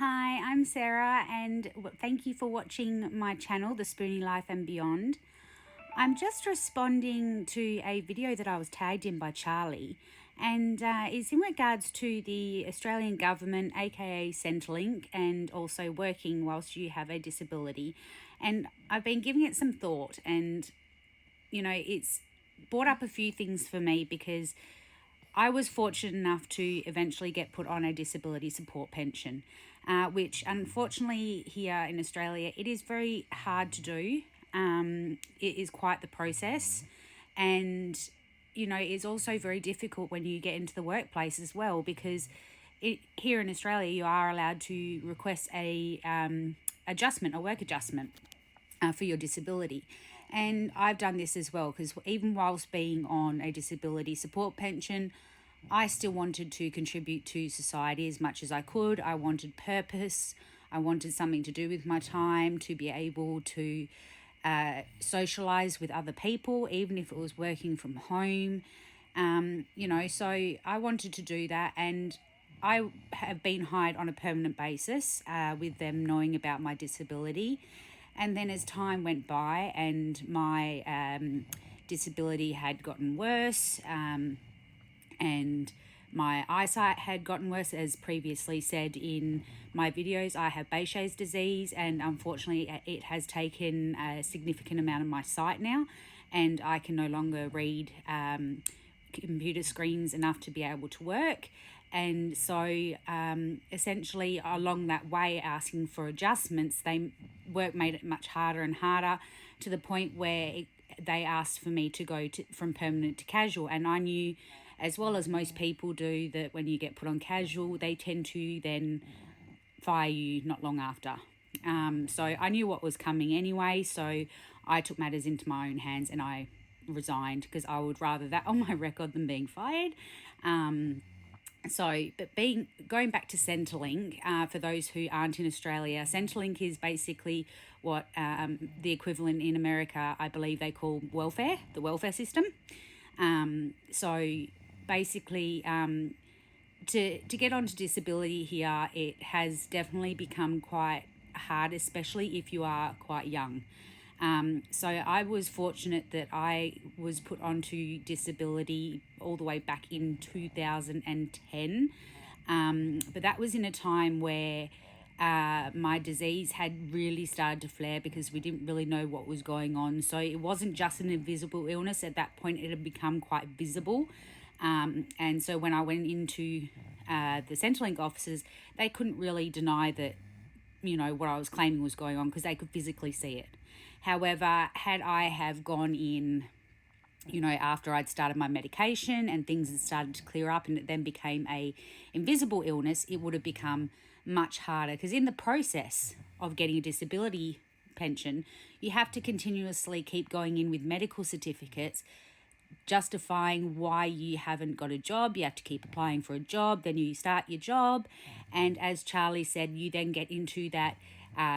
Hi, I'm Sarah, and thank you for watching my channel, The Spoony Life and Beyond. I'm just responding to a video that I was tagged in by Charlie, and it's in regards to the Australian government, aka Centrelink, and also working whilst you have a disability. And I've been giving it some thought, and it's brought up a few things for me because I was fortunate enough to eventually get put on a disability support pension, which unfortunately here in Australia, it is very hard to do. It is quite the process, and it's also very difficult when you get into the workplace as well, because here in Australia you are allowed to request a work adjustment for your disability. And I've done this as well, because even whilst being on a disability support pension, I still wanted to contribute to society as much as I could. I wanted purpose. I wanted something to do with my time, to be able to socialise with other people, even if it was working from home. So I wanted to do that, and I have been hired on a permanent basis with them knowing about my disability. And then as time went by and my disability had gotten worse, and my eyesight had gotten worse, as previously said in my videos, I have Behçet's disease, and unfortunately it has taken a significant amount of my sight now, and I can no longer read computer screens enough to be able to work. And so essentially along that way, asking for adjustments, work made it much harder and harder, to the point where they asked for me to go from permanent to casual. And I knew, as well as most people do, that when you get put on casual, they tend to then fire you not long after. So I knew what was coming anyway, so I took matters into my own hands and I resigned, because I would rather that on my record than being fired. Going back to Centrelink, for those who aren't in Australia, Centrelink is basically what the equivalent in America, I believe they call welfare, the welfare system. So basically, to get onto disability here, it has definitely become quite hard, especially if you are quite young. So I was fortunate that I was put onto disability all the way back in 2010. But that was in a time where my disease had really started to flare, because we didn't really know what was going on. So it wasn't just an invisible illness. At that point, it had become quite visible. And so when I went into the Centrelink offices, they couldn't really deny that, what I was claiming was going on, because they could physically see it. However, had I have gone in, after I'd started my medication and things had started to clear up and it then became a invisible illness, it would have become much harder, because in the process of getting a disability pension, you have to continuously keep going in with medical certificates justifying why you haven't got a job. You have to keep applying for a job, then you start your job, and as Charlie said, you then get into that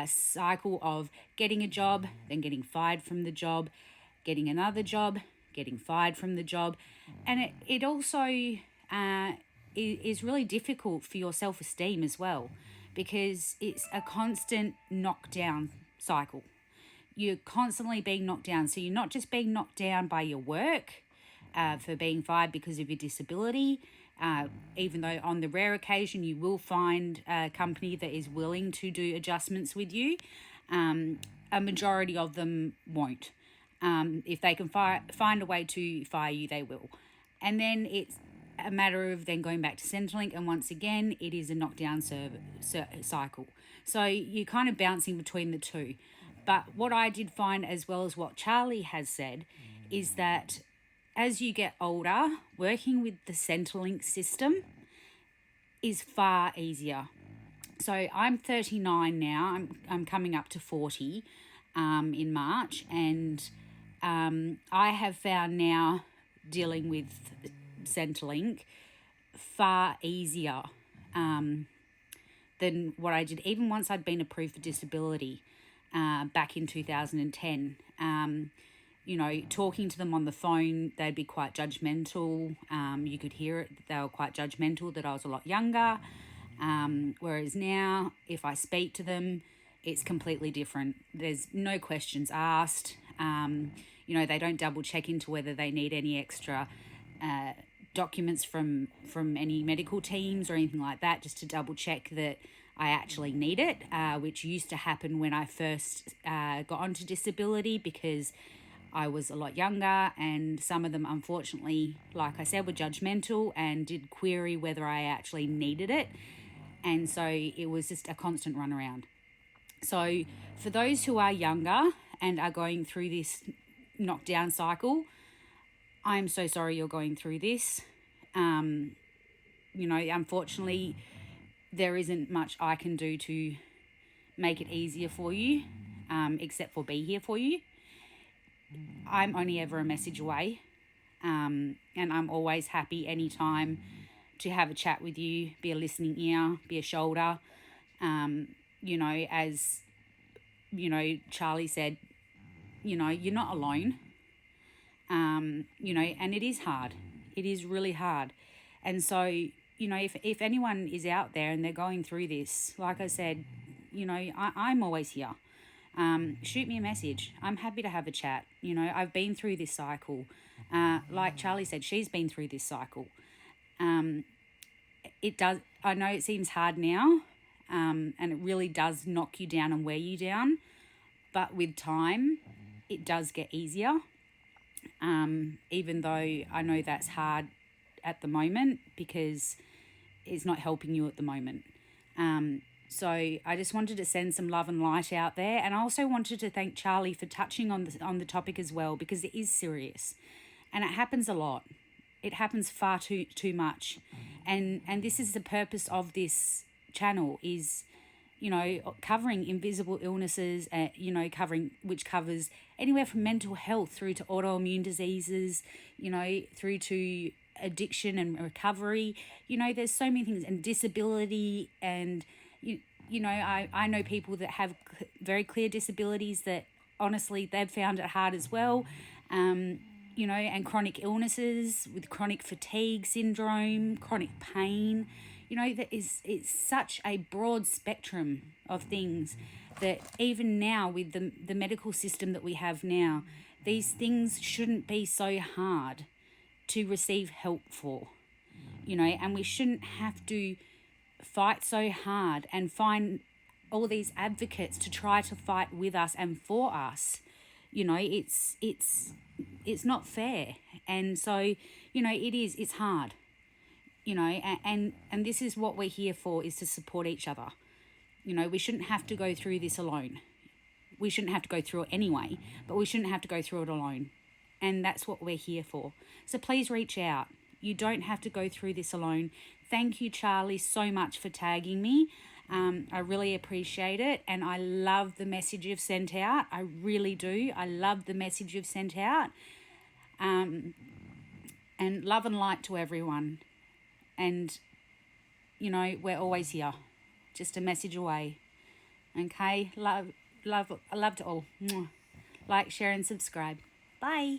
cycle of getting a job, then getting fired from the job, getting another job, getting fired from the job. And it also is really difficult for your self-esteem as well, because it's a constant knockdown cycle. You're constantly being knocked down. So you're not just being knocked down by your work for being fired because of your disability, even though on the rare occasion you will find a company that is willing to do adjustments with you. A majority of them won't. If they can find a way to fire you, they will. And then it's a matter of then going back to Centrelink, and once again, it is a knockdown cycle. So you're kind of bouncing between the two. But what I did find, as well as what Charlie has said, is that as you get older, working with the Centrelink system is far easier. So I'm 39 now. I'm coming up to 40 in March, and I have found now dealing with Centrelink far easier than what I did, even once I'd been approved for disability back in 2010. Talking to them on the phone, they'd be quite judgmental. You could hear it, they were quite judgmental, that I was a lot younger. Whereas now, if I speak to them, it's completely different. There's no questions asked. They don't double check into whether they need any extra documents from any medical teams or anything like that, just to double check that I actually need it, which used to happen when I first got onto disability, because I was a lot younger, and some of them, unfortunately, like I said, were judgmental and did query whether I actually needed it. And so it was just a constant runaround. So for those who are younger and are going through this knockdown cycle, I'm so sorry you're going through this. Unfortunately, there isn't much I can do to make it easier for you, except for be here for you. I'm only ever a message away, and I'm always happy anytime to have a chat with you, be a listening ear, be a shoulder. As Charlie said, you're not alone. And it is hard. It is really hard. And so, if anyone is out there and they're going through this, like I said, I'm always here. Shoot me a message. I'm happy to have a chat. I've been through this cycle. Like Charlie said, she's been through this cycle. I know it seems hard now, and it really does knock you down and wear you down. But with time, it does get easier. Even though I know that's hard at the moment, because it's not helping you at the moment. So I just wanted to send some love and light out there. And I also wanted to thank Charlie for touching on the topic as well, because it is serious and it happens a lot. It happens far too much. And this is the purpose of this channel, is, covering invisible illnesses, which covers anywhere from mental health through to autoimmune diseases, through to addiction and recovery. There's so many things, and disability, and I know people that have very clear disabilities that honestly they've found it hard as well. And chronic illnesses with chronic fatigue syndrome, chronic pain. It's such a broad spectrum of things that even now, with the medical system that we have now, these things shouldn't be so hard to receive help for, and we shouldn't have to fight so hard and find all these advocates to try to fight with us and for us. It's not fair. And so, it's hard, and this is what we're here for, is to support each other. We shouldn't have to go through this alone. We shouldn't have to go through it anyway, but we shouldn't have to go through it alone. And that's what we're here for. So please reach out. You don't have to go through this alone. Thank you, Charlie, so much for tagging me. I really appreciate it. And I love the message you've sent out. I really do. I love the message you've sent out. And love and light to everyone. And, we're always here. Just a message away. Okay? Love to all. Like, share, and subscribe. Bye.